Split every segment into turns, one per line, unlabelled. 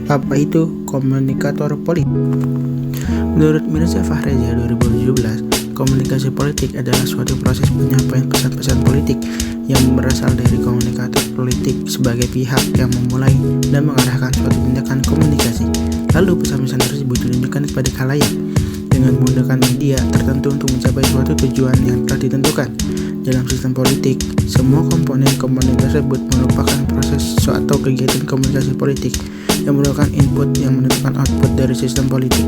Apa itu komunikator politik? Menurut Mirza Fahreza 2017, komunikasi politik adalah suatu proses penyampaian pesan-pesan politik yang berasal dari komunikator politik sebagai pihak yang memulai dan mengarahkan suatu tindakan komunikasi. Lalu pesan-pesan tersebut ditunjukkan kepada khalayak dengan menggunakan media tertentu untuk mencapai suatu tujuan yang telah ditentukan. Dalam sistem politik, semua komponen tersebut merupakan proses atau kegiatan komunikasi politik yang merupakan input yang menentukan output dari sistem politik.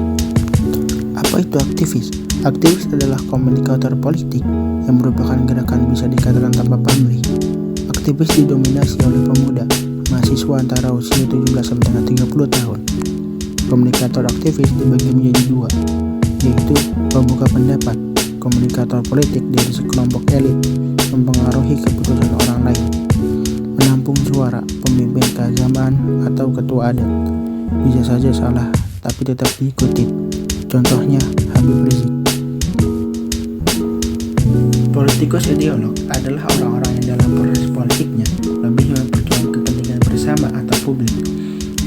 Apa itu aktivis? Aktivis adalah komunikator politik yang merupakan gerakan bisa dikatakan tanpa pamrih. Aktivis didominasi oleh pemuda, mahasiswa antara usia 17 sampai dengan 30 tahun. Komunikator aktivis dibagi menjadi dua, yaitu pembuka pendapat. Komunikator politik dari sekelompok elit mempengaruhi keputusan orang lain. Menampung suara pemimpin keagamaan atau ketua adat. Bisa saja salah, tapi tetap diikuti. Contohnya Habib Rizik. Politikus ideolog adalah orang-orang yang dalam proses politiknya lebih memperjuangkan kepentingan bersama atau publik.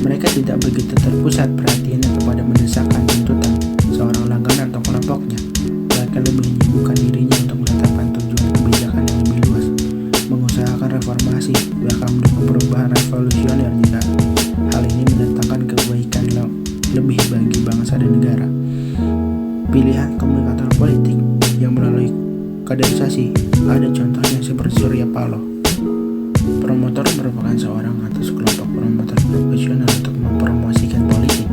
Mereka tidak begitu terpusat perhatiannya kepada mendesakan tuntutan seorang langganan atau kelompoknya. Mereka lebih menyibukkan dirinya untuk menetapkan tujuan kebijakan yang lebih luas, mengusahakan reformasi, bahkan mendukung perubahan revolusioner jika hal ini mendatangkan kebaikan lebih bagi bangsa dan negara. Pilihan komunikator politik yang melalui kaderisasi ada contohnya seperti Surya Paloh. Promotor merupakan seorang atau sekelompok promotor profesional untuk mempromosikan politik.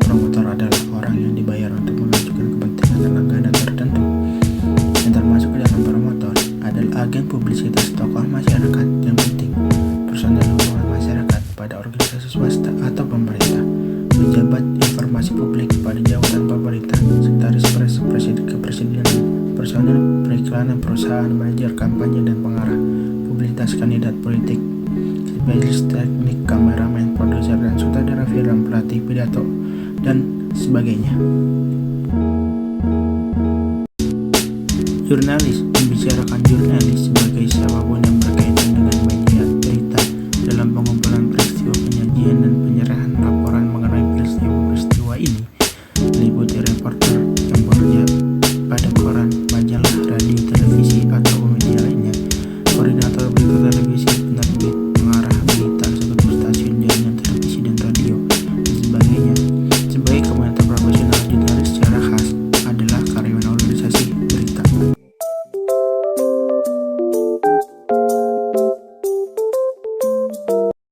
Promotor adalah orang yang dibayar untuk mengajukan kepentingan dan langganan tertentu. Yang termasuk ke dalam promotor adalah agen publisitas tokoh masyarakat yang penting, personel hubungan masyarakat pada organisasi swasta atau pemerintah, pejabat informasi publik pada jabatan pemerintah, sekretaris kepresidenan, personel periklanan perusahaan, manajer kampanye dan pengarah, publisitas kandidat politik, spesialis teknik, kameramen, produser dan sutradara film, pelatih pidato, dan sebagainya. Jurnalis membicarakan jurnalis sebagai siapapun yang